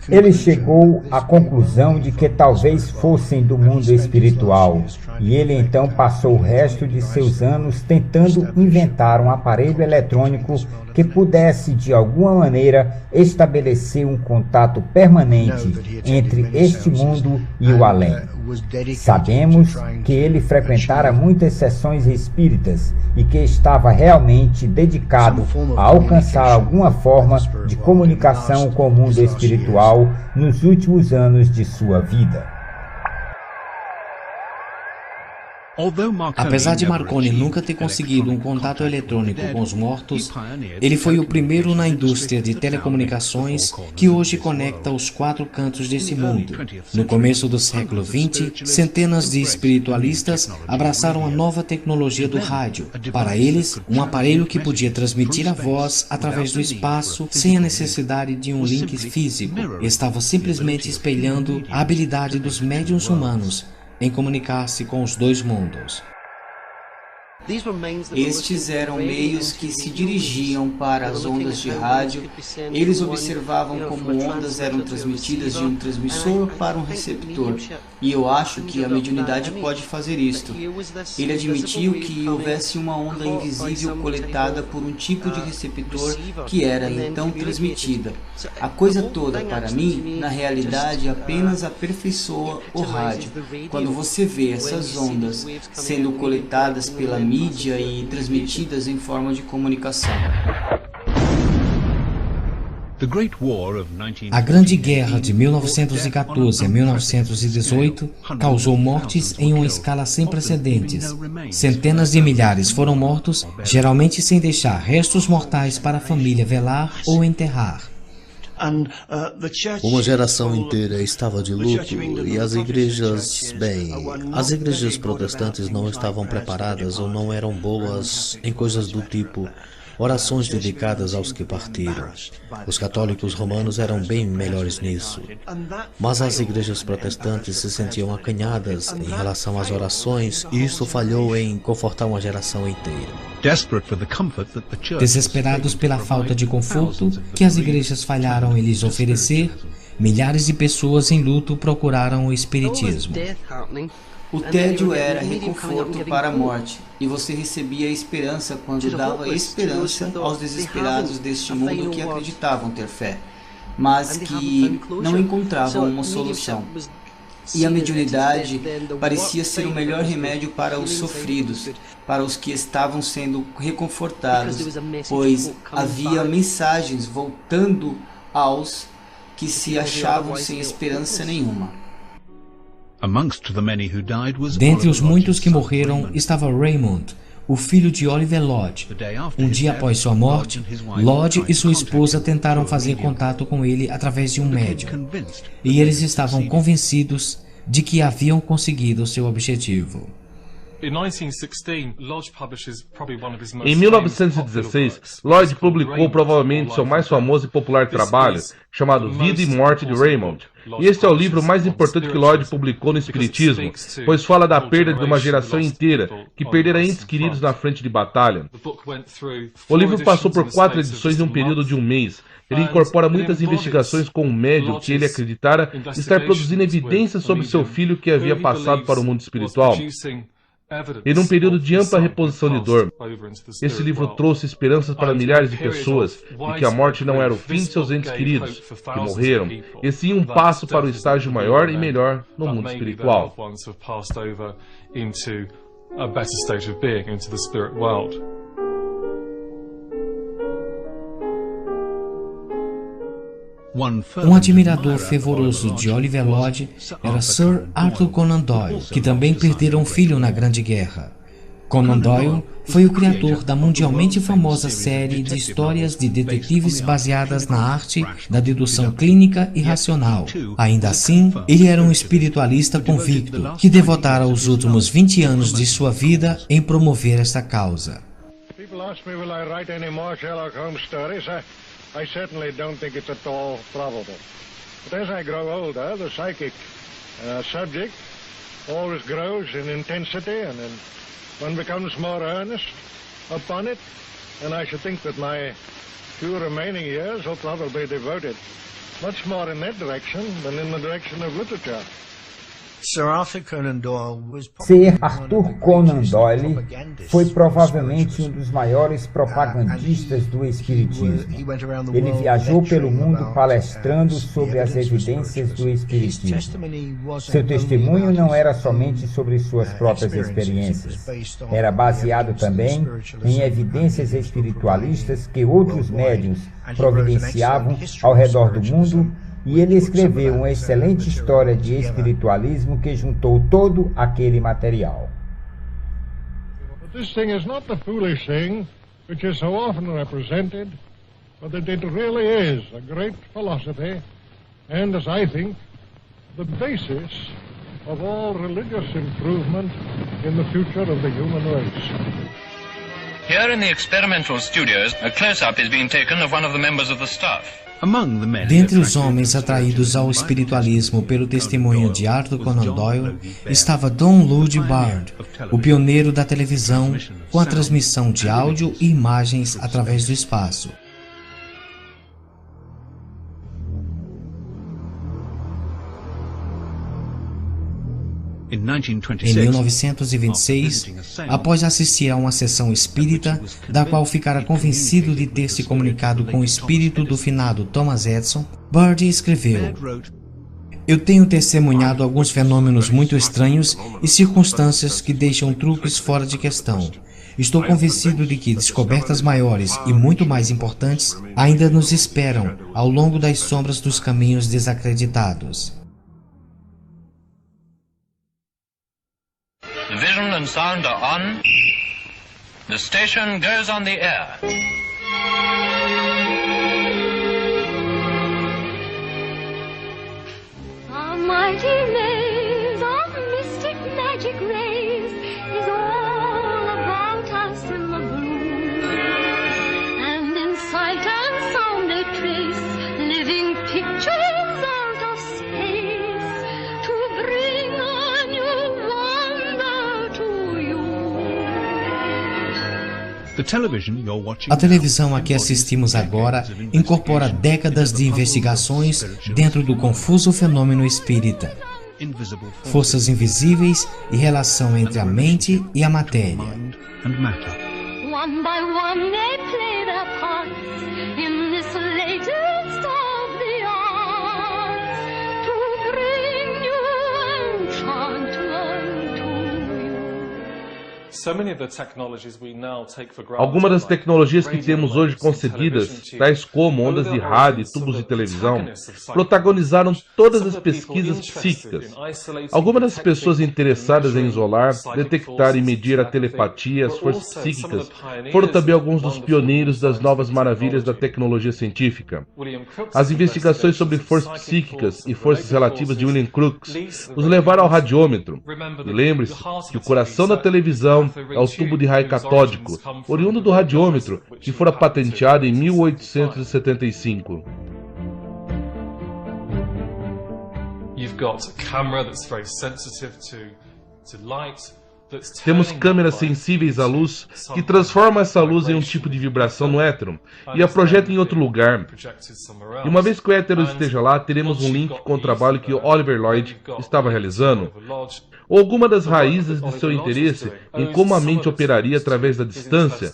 Ele chegou à conclusão de que talvez fossem do mundo espiritual, e ele então passou o resto de seus anos tentando inventar um aparelho eletrônico que pudesse, de alguma maneira, estabelecer um contato permanente entre este mundo e o além. Sabemos que ele frequentara muitas sessões espíritas e que estava realmente dedicado a alcançar alguma forma de comunicação com o mundo espiritual nos últimos anos de sua vida. Apesar de Marconi nunca ter conseguido um contato eletrônico com os mortos, ele foi o primeiro na indústria de telecomunicações que hoje conecta os 4 cantos desse mundo. No começo do século XX, centenas de espiritualistas abraçaram a nova tecnologia do rádio. Para eles, um aparelho que podia transmitir a voz através do espaço sem a necessidade de um link físico. Estava simplesmente espelhando a habilidade dos médiuns humanos em comunicar-se com os 2 mundos. Estes eram meios que se dirigiam para as ondas de rádio. Eles observavam como ondas eram transmitidas de um transmissor para um receptor. E eu acho que a mediunidade pode fazer isto. Ele admitiu que houvesse uma onda invisível coletada por um tipo de receptor que era então transmitida. A coisa toda, para mim, na realidade, apenas aperfeiçoa o rádio. Quando você vê essas ondas sendo coletadas pela mídia e transmitidas em forma de comunicação. A Grande Guerra de 1914 a 1918 causou mortes em uma escala sem precedentes. Centenas de milhares foram mortos, geralmente sem deixar restos mortais para a família velar ou enterrar. Uma geração inteira estava de luto e as igrejas, as igrejas protestantes não estavam preparadas ou não eram boas em coisas do tipo orações dedicadas aos que partiram. Os católicos romanos eram bem melhores nisso, mas as igrejas protestantes se sentiam acanhadas em relação às orações e isso falhou em confortar uma geração inteira. Desesperados pela falta de conforto que as igrejas falharam em lhes oferecer, milhares de pessoas em luto procuraram o espiritismo. O tédio era reconforto para a morte, e você recebia esperança quando dava esperança aos desesperados deste mundo que acreditavam ter fé, mas que não encontravam uma solução. E a mediunidade parecia ser o melhor remédio para os sofridos, para os que estavam sendo reconfortados, pois havia mensagens voltando aos que se achavam sem esperança nenhuma. Dentre os muitos que morreram estava Raymond, o filho de Oliver Lodge. Um dia após sua morte, Lodge e sua esposa tentaram fazer contato com ele através de um médium, e eles estavam convencidos de que haviam conseguido seu objetivo. Em 1916, Lloyd publicou provavelmente seu mais famoso e popular trabalho, chamado Vida e Morte de Raymond. E este é o livro mais importante que Lloyd publicou no Espiritismo, pois fala da perda de uma geração inteira que perdera entes queridos na frente de batalha. O livro passou por 4 edições em um período de um mês. Ele incorpora muitas investigações com um médium que ele acreditara estar produzindo evidências sobre seu filho que havia passado para o mundo espiritual. E num período de ampla reposição de dor, esse livro trouxe esperanças para milhares de pessoas de que a morte não era o fim de seus entes queridos, que morreram, e sim um passo para o estágio maior e melhor no mundo espiritual. Um admirador fervoroso de Oliver Lodge era Sir Arthur Conan Doyle, que também perdera um filho na Grande Guerra. Conan Doyle foi o criador da mundialmente famosa série de histórias de detetives baseadas na arte da dedução clínica e racional. Ainda assim, ele era um espiritualista convicto, que devotara os últimos 20 anos de sua vida em promover esta causa. I certainly don't think it's at all probable. But as I grow older, the psychic subject always grows in intensity, and then one becomes more earnest upon it. And I should think that my few remaining years will probably be devoted much more in that direction than in the direction of literature. Ser Arthur Conan Doyle foi provavelmente um dos maiores propagandistas do espiritismo. Ele viajou pelo mundo palestrando sobre as evidências do espiritismo. Seu testemunho não era somente sobre suas próprias experiências, era baseado também em evidências espiritualistas que outros médiuns providenciavam ao redor do mundo. E ele escreveu uma excelente história de espiritualismo que juntou todo aquele material. This thing is not the foolish thing which is so often represented, but that it really is a great philosophy, and as I think, the basis of all religious improvement in the future of the human race. Here in the experimental studios, a close-up is being taken of one of the members of the staff. Dentre os homens atraídos ao espiritualismo pelo testemunho de Arthur Conan Doyle estava Don Lud Bard, o pioneiro da televisão com a transmissão de áudio e imagens através do espaço. Em 1926, após assistir a uma sessão espírita, da qual ficara convencido de ter se comunicado com o espírito do finado Thomas Edison, Bard escreveu: "Eu tenho testemunhado alguns fenômenos muito estranhos e circunstâncias que deixam truques fora de questão. Estou convencido de que descobertas maiores e muito mais importantes ainda nos esperam ao longo das sombras dos caminhos desacreditados." The vision and sound are on. The station goes on the air. A mighty maze of mystic magic rays is all about us in the blue. And in sight and sound a trace living pictures out of space to bring a new A televisão a que assistimos agora incorpora décadas de investigações dentro do confuso fenômeno espírita, forças invisíveis e relação entre a mente e a matéria. One by one they play their parts in this latest of the arts to bring new enchantment to you. Algumas das tecnologias que temos hoje concedidas, tais como ondas de rádio e tubos de televisão, protagonizaram todas as pesquisas psíquicas. Algumas das pessoas interessadas em isolar, detectar e medir a telepatia e as forças psíquicas foram também alguns dos pioneiros das novas maravilhas da tecnologia científica. As investigações sobre forças psíquicas e forças relativas de William Crookes os levaram ao radiômetro. E lembre-se que o coração da televisão é o tubo de raio catódico, oriundo do radiômetro, que fora patenteado em 1875. Temos câmeras sensíveis à luz que transformam essa luz em um tipo de vibração no éter e a projetam em outro lugar. E uma vez que o éter esteja lá, teremos um link com o trabalho que Oliver Lloyd estava realizando, ou alguma das raízes de seu interesse em como a mente operaria através da distância.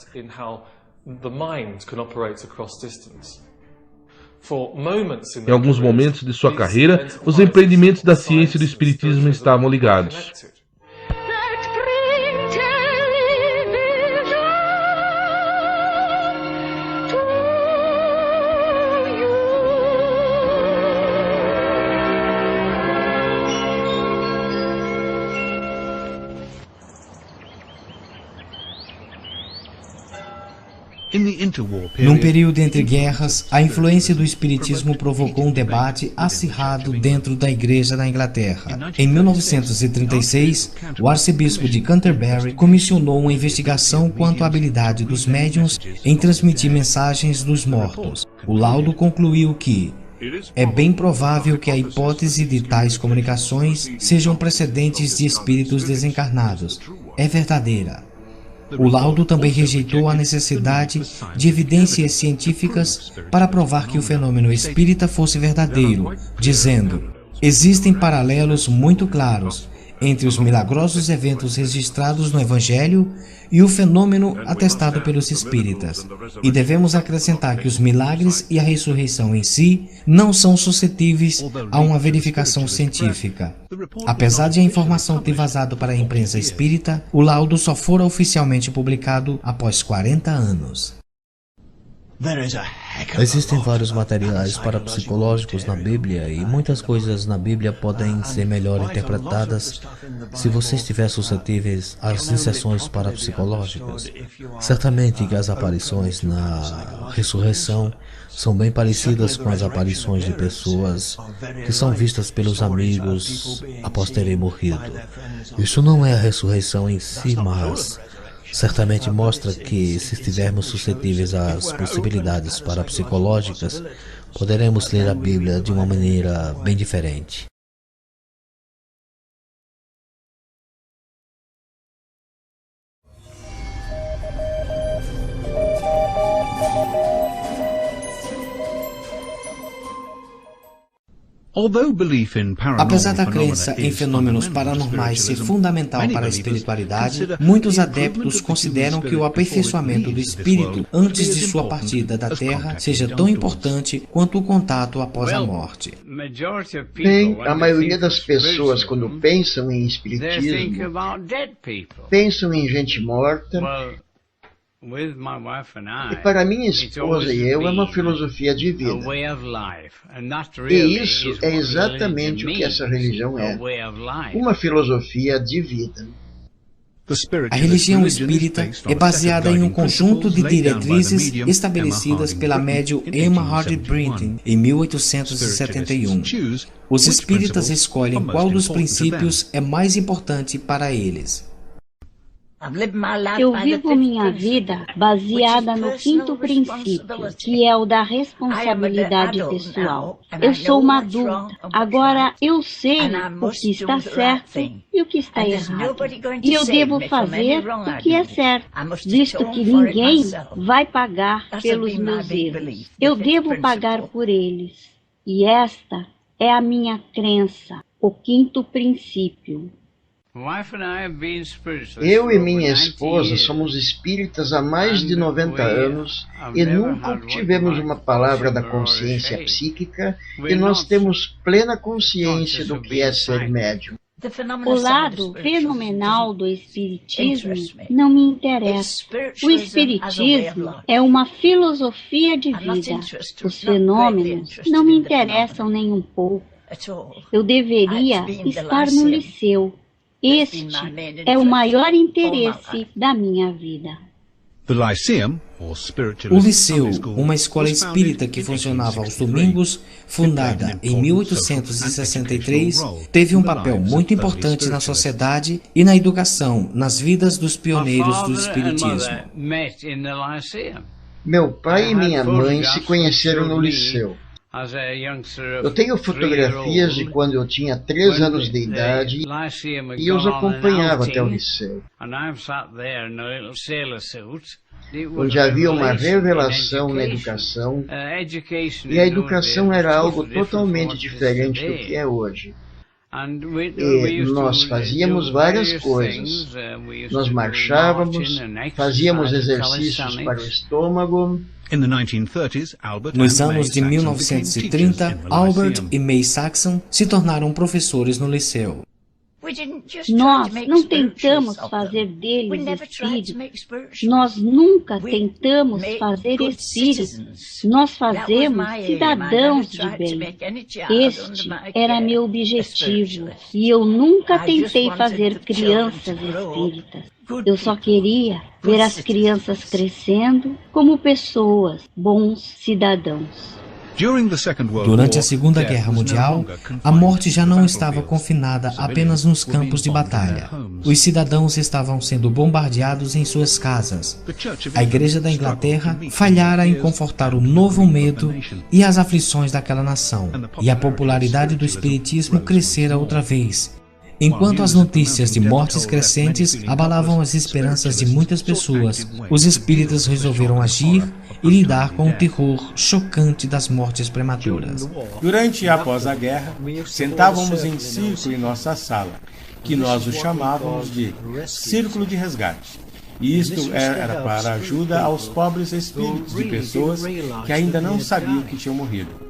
Em alguns momentos de sua carreira, os empreendimentos da ciência e do espiritismo estavam ligados. Num período entre guerras, a influência do espiritismo provocou um debate acirrado dentro da Igreja da Inglaterra. Em 1936, o arcebispo de Canterbury comissionou uma investigação quanto à habilidade dos médiuns em transmitir mensagens dos mortos. O laudo concluiu que É bem provável que a hipótese de tais comunicações sejam precedentes de espíritos desencarnados. É verdadeira. O laudo também rejeitou a necessidade de evidências científicas para provar que o fenômeno espírita fosse verdadeiro, dizendo: existem paralelos muito claros entre os milagrosos eventos registrados no Evangelho e o fenômeno atestado pelos espíritas. E devemos acrescentar que os milagres e a ressurreição em si não são suscetíveis a uma verificação científica. Apesar de a informação ter vazado para a imprensa espírita, o laudo só fora oficialmente publicado após 40 anos. Existem vários materiais parapsicológicos na Bíblia e muitas coisas na Bíblia podem ser melhor interpretadas se você estiver suscetíveis às inserções parapsicológicas. Certamente que as aparições na ressurreição são bem parecidas com as aparições de pessoas que são vistas pelos amigos após terem morrido. Isso não é a ressurreição em si, mas certamente mostra que, se estivermos suscetíveis às possibilidades parapsicológicas, poderemos ler a Bíblia de uma maneira bem diferente. Apesar da crença em fenômenos paranormais ser fundamental para a espiritualidade, muitos adeptos consideram que o aperfeiçoamento do espírito antes de sua partida da Terra seja tão importante quanto o contato após a morte. Bem, a maioria das pessoas, quando pensam em espiritismo, pensam em gente morta. E para minha esposa e eu é uma filosofia de vida. E isso é exatamente o que essa religião é. Uma filosofia de vida. A religião espírita é baseada em um conjunto de diretrizes estabelecidas pela médium Emma Harding Brinton em 1871. Os espíritas escolhem qual dos princípios é mais importante para eles. Eu vivo minha vida baseada no quinto princípio, que é o da responsabilidade pessoal. Eu sou uma adulta. Agora eu sei o que está certo e o que está errado. E eu devo fazer o que é certo, visto que ninguém vai pagar pelos meus erros. Eu devo pagar por eles. E esta é a minha crença, o quinto princípio. Eu e minha esposa somos espíritas há mais de 90 anos e nunca obtivemos uma palavra da consciência psíquica e nós temos plena consciência do que é ser médium. O lado fenomenal do espiritismo não me interessa. O espiritismo é uma filosofia de vida. Os fenômenos não me interessam nem um pouco. Eu deveria estar no liceu. Este é o maior interesse da minha vida. O Liceu, uma escola espírita que funcionava aos domingos, fundada em 1863, teve um papel muito importante na sociedade e na educação, nas vidas dos pioneiros do espiritismo. Meu pai e minha mãe se conheceram no Liceu. Eu tenho fotografias de quando eu tinha 3 anos de idade e eu os acompanhava até o liceu, onde havia uma revelação na educação, e a educação era algo totalmente diferente do que é hoje. E nós fazíamos várias coisas. Nós marchávamos, fazíamos exercícios para o estômago. Nos anos de 1930, Albert e May Saxon se tornaram professores no liceu. Nós não tentamos fazer deles espíritos. Nós nunca tentamos fazer espíritos. Nós fazemos cidadãos de bem. Este era meu objetivo. E eu nunca tentei fazer crianças espíritas. Eu só queria ver as crianças crescendo como pessoas, bons cidadãos. Durante a Segunda Guerra Mundial, a morte já não estava confinada apenas nos campos de batalha. Os cidadãos estavam sendo bombardeados em suas casas. A Igreja da Inglaterra falhara em confortar o novo medo e as aflições daquela nação, e a popularidade do Espiritismo crescera outra vez. Enquanto as notícias de mortes crescentes abalavam as esperanças de muitas pessoas, os espíritas resolveram agir e lidar com o terror chocante das mortes prematuras. Durante e após a guerra, sentávamos em círculo em nossa sala, que nós o chamávamos de Círculo de Resgate. E isto era para ajuda aos pobres espíritos de pessoas que ainda não sabiam que tinham morrido.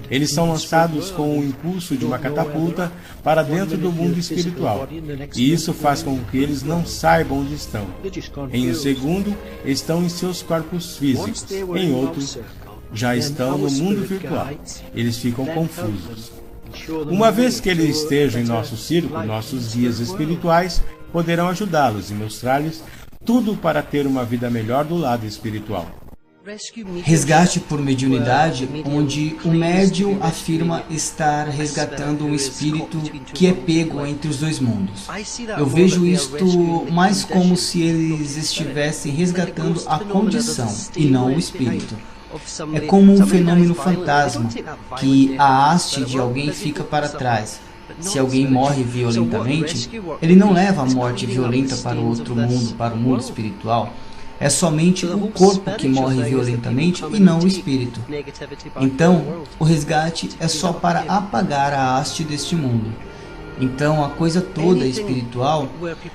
Eles são lançados com o impulso de uma catapulta para dentro do mundo espiritual. E isso faz com que eles não saibam onde estão. Em um segundo, estão em seus corpos físicos. Em outro, já estão no mundo virtual. Eles ficam confusos. Uma vez que eles estejam em nosso círculo, nossos guias espirituais poderão ajudá-los e mostrar-lhes tudo para ter uma vida melhor do lado espiritual. Resgate por mediunidade, onde o médium afirma estar resgatando um espírito que é pego entre os dois mundos. Eu vejo isto mais como se eles estivessem resgatando a condição e não o espírito. É como um fenômeno fantasma, que a haste de alguém fica para trás. Se alguém morre violentamente, ele não leva a morte violenta para o outro mundo, para o mundo espiritual. É somente o corpo que morre violentamente e não o espírito. Então, o resgate é só para apagar a haste deste mundo. Então, a coisa toda espiritual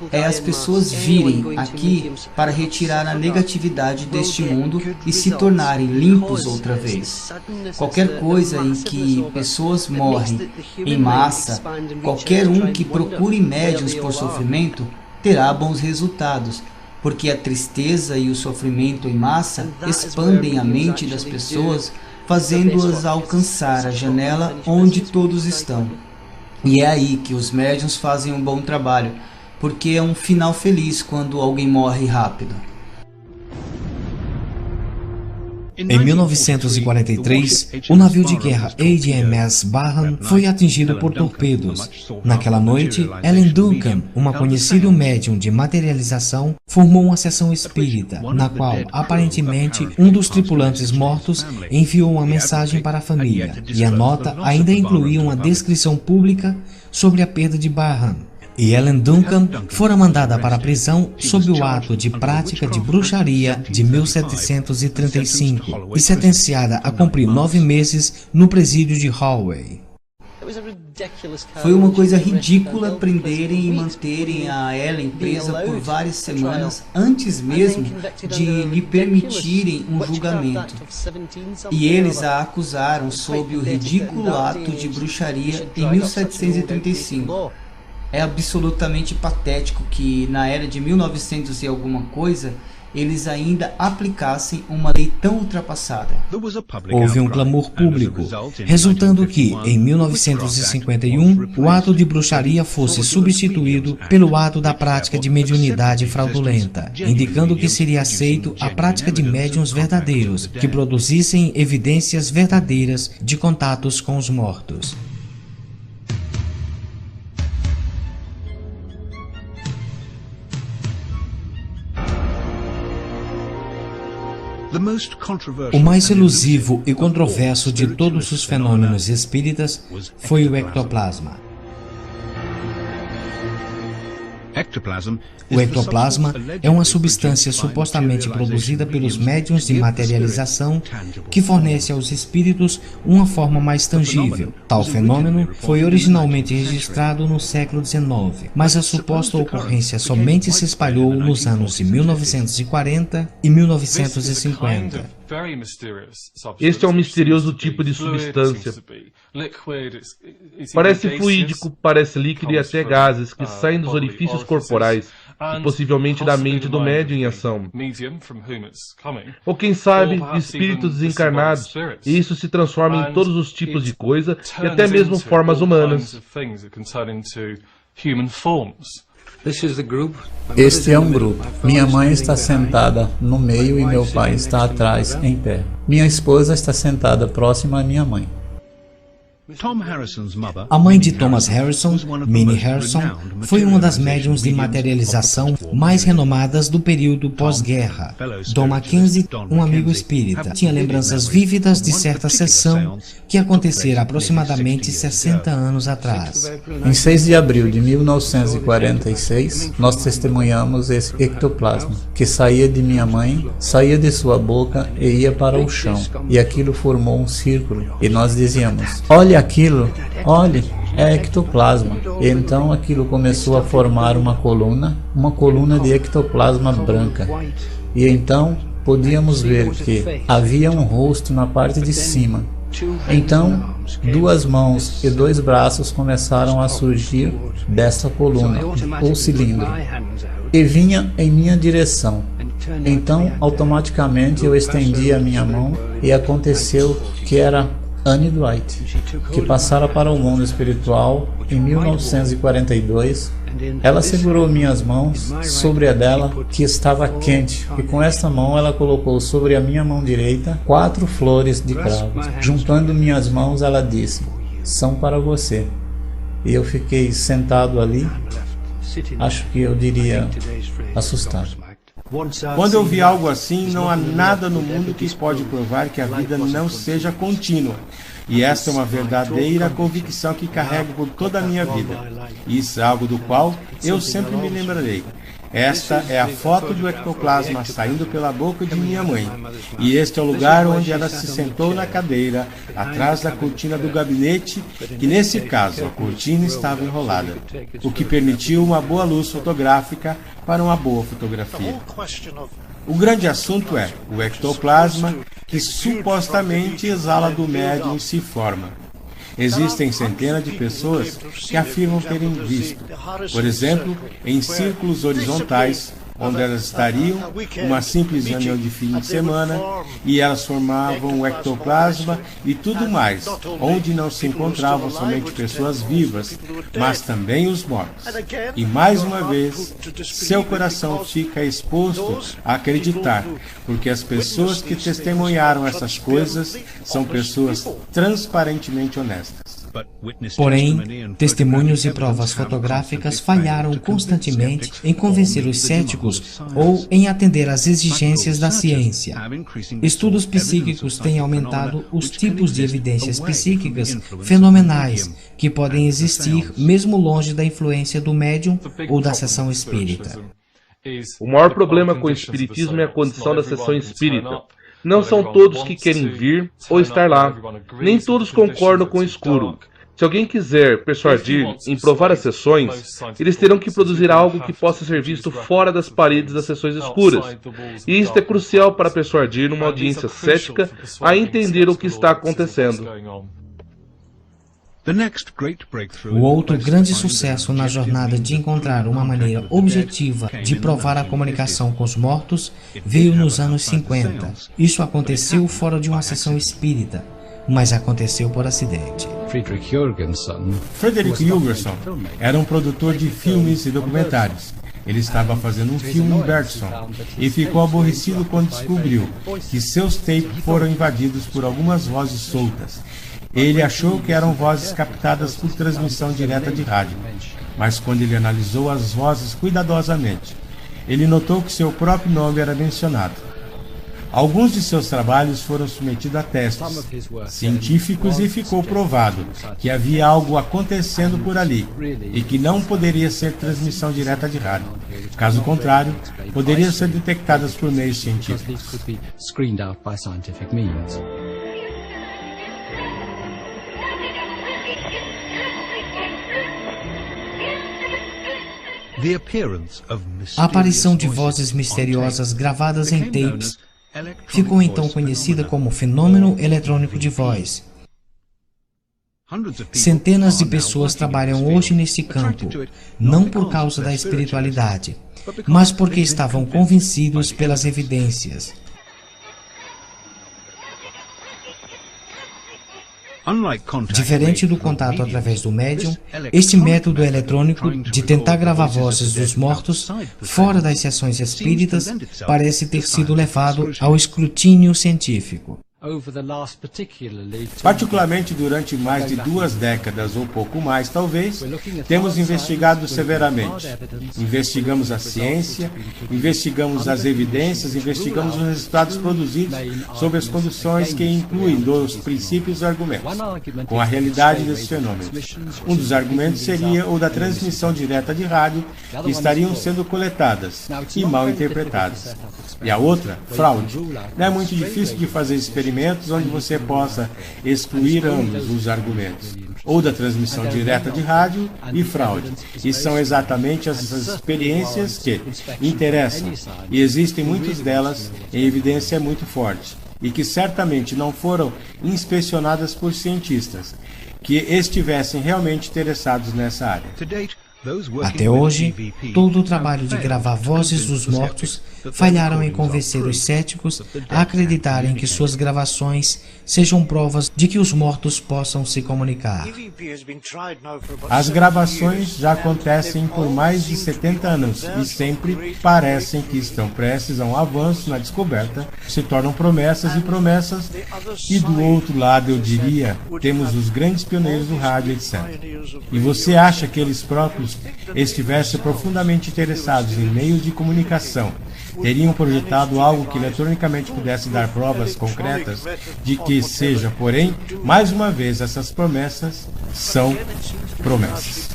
é as pessoas virem aqui para retirar a negatividade deste mundo e se tornarem limpos outra vez. Qualquer coisa em que pessoas morrem em massa, qualquer um que procure médiuns por sofrimento, terá bons resultados. Porque a tristeza e o sofrimento em massa expandem a mente das pessoas, fazendo-as alcançar a janela onde todos estão. E é aí que os médiuns fazem um bom trabalho, porque é um final feliz quando alguém morre rápido. Em 1943, o navio de guerra HMS Barham foi atingido por torpedos. Naquela noite, Ellen Duncan, uma conhecida médium de materialização, formou uma sessão espírita, na qual, aparentemente, um dos tripulantes mortos enviou uma mensagem para a família, e a nota ainda incluía uma descrição pública sobre a perda de Barham. E Ellen Duncan fora mandada para a prisão sob o ato de prática de bruxaria de 1735 e sentenciada a cumprir 9 meses no presídio de Holloway. Foi uma coisa ridícula prenderem e manterem a Ellen presa por várias semanas antes mesmo de lhe permitirem um julgamento. E eles a acusaram sob o ridículo ato de bruxaria em 1735. É absolutamente patético que na era de 1900 e alguma coisa, eles ainda aplicassem uma lei tão ultrapassada. Houve um clamor público, resultando que, em 1951, o ato de bruxaria fosse substituído pelo ato da prática de mediunidade fraudulenta, indicando que seria aceito a prática de médiuns verdadeiros, que produzissem evidências verdadeiras de contatos com os mortos. O mais elusivo e controverso de todos os fenômenos espíritas foi o ectoplasma. O ectoplasma é uma substância supostamente produzida pelos médiuns de materialização que fornece aos espíritos uma forma mais tangível. Tal fenômeno foi originalmente registrado no século XIX, mas a suposta ocorrência somente se espalhou nos anos de 1940 e 1950. Este é um misterioso tipo de substância. Parece fluídico, parece líquido e até gases que saem dos orifícios corporais e possivelmente da mente do médium em ação. Ou quem sabe, de espíritos desencarnados, e isso se transforma em todos os tipos de coisa e até mesmo formas humanas. Este é um grupo. Minha mãe está sentada no meio e meu pai está atrás, em pé. Minha esposa está sentada próxima à minha mãe. A mãe de Thomas Harrison, Minnie Harrison, foi uma das médiums de materialização mais renomadas do período pós-guerra. Don Mackenzie, um amigo espírita, tinha lembranças vívidas de certa sessão que acontecera aproximadamente 60 anos atrás. Em 6 de abril de 1946, nós testemunhamos esse ectoplasma, que saía de minha mãe, saía de sua boca e ia para o chão. E aquilo formou um círculo. E nós dizíamos, olha aquilo, olhe, é ectoplasma. E então aquilo começou a formar uma coluna de ectoplasma branca. E então podíamos ver que havia um rosto na parte de cima. Então, 2 mãos e 2 braços começaram a surgir dessa coluna, ou cilindro, e vinha em minha direção. Então, automaticamente eu estendi a minha mão e aconteceu que era Annie Dwight, que passara para o mundo espiritual em 1942. Ela segurou minhas mãos sobre a dela, que estava quente, e com essa mão ela colocou sobre a minha mão direita 4 flores de cravo. Juntando minhas mãos, ela disse, são para você. E eu fiquei sentado ali, acho que eu diria assustado. Quando eu vi algo assim, não há nada no mundo que pode provar que a vida não seja contínua. E esta é uma verdadeira convicção que carrego por toda a minha vida. Isso é algo do qual eu sempre me lembrarei. Esta é a foto do ectoplasma saindo pela boca de minha mãe. E este é o lugar onde ela se sentou na cadeira, atrás da cortina do gabinete, que nesse caso a cortina estava enrolada, o que permitiu uma boa luz fotográfica para uma boa fotografia. O grande assunto é o ectoplasma que supostamente exala do médium e se forma. Existem centenas de pessoas que afirmam terem visto, por exemplo, em círculos horizontais, onde elas estariam uma simples reunião de fim de semana e elas formavam o ectoplasma e tudo mais, onde não se encontravam somente pessoas vivas, mas também os mortos. E mais uma vez, seu coração fica exposto a acreditar, porque as pessoas que testemunharam essas coisas são pessoas transparentemente honestas. Porém, testemunhos e provas fotográficas falharam constantemente em convencer os céticos ou em atender às exigências da ciência. Estudos psíquicos têm aumentado os tipos de evidências psíquicas fenomenais que podem existir mesmo longe da influência do médium ou da sessão espírita. O maior problema com o espiritismo é a condição da sessão espírita. Não são todos que querem vir ou estar lá. Nem todos concordam com o escuro. Se alguém quiser persuadir em provar as sessões, eles terão que produzir algo que possa ser visto fora das paredes das sessões escuras. E isto é crucial para persuadir uma audiência cética a entender o que está acontecendo. O outro grande sucesso na jornada de encontrar uma maneira objetiva de provar a comunicação com os mortos veio nos anos 50. Isso aconteceu fora de uma sessão espírita, mas aconteceu por acidente. Frederick Jurgenson era um produtor de filmes e documentários. Ele estava fazendo um filme em Bergson e ficou aborrecido quando descobriu que seus tapes foram invadidos por algumas vozes soltas. Ele achou que eram vozes captadas por transmissão direta de rádio, mas quando ele analisou as vozes cuidadosamente, ele notou que seu próprio nome era mencionado. Alguns de seus trabalhos foram submetidos a testes científicos e ficou provado que havia algo acontecendo por ali e que não poderia ser transmissão direta de rádio. Caso contrário, poderiam ser detectadas por meios científicos. A aparição de vozes misteriosas gravadas em tapes ficou então conhecida como fenômeno eletrônico de voz. Centenas de pessoas trabalham hoje nesse campo, não por causa da espiritualidade, mas porque estavam convencidos pelas evidências. Diferente do contato através do médium, este método eletrônico de tentar gravar vozes dos mortos fora das sessões espíritas parece ter sido levado ao escrutínio científico. Particularmente durante mais de 2 décadas ou pouco mais, talvez, temos investigado severamente. Investigamos a ciência, investigamos as evidências, investigamos os resultados produzidos sob as condições que incluem dos princípios e argumentos, com a realidade desses fenômenos. Um dos argumentos seria o da transmissão direta de rádio, que estariam sendo coletadas e mal interpretadas. E a outra, fraude. Não é muito difícil de fazer experimentos onde você possa excluir ambos os argumentos, ou da transmissão direta de rádio e fraude. E são exatamente essas experiências que interessam, e existem muitas delas em evidência muito forte, e que certamente não foram inspecionadas por cientistas que estivessem realmente interessados nessa área. Até hoje, todo o trabalho de gravar vozes dos mortos falharam em convencer os céticos a acreditarem que suas gravações sejam provas de que os mortos possam se comunicar. As gravações já acontecem por mais de 70 anos e sempre parecem que estão prestes a um avanço na descoberta, se tornam promessas e promessas, e do outro lado, eu diria, temos os grandes pioneiros do rádio, etc. E você acha que eles próprios estivessem profundamente interessados em meios de comunicação, teriam projetado algo que eletronicamente pudesse dar provas concretas de que seja, porém, mais uma vez, essas promessas são promessas.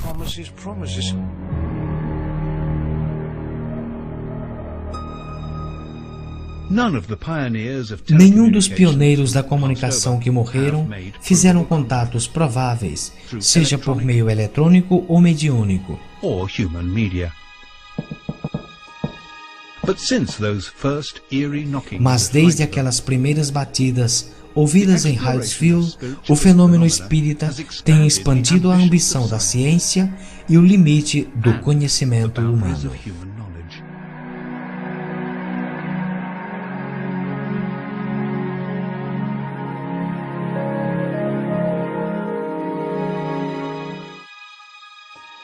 Nenhum dos pioneiros da comunicação que morreram fizeram contatos prováveis, seja por meio eletrônico ou mediúnico. Mas desde aquelas primeiras batidas ouvidas em Hydesville, o fenômeno espírita tem expandido a ambição da ciência e o limite do conhecimento humano.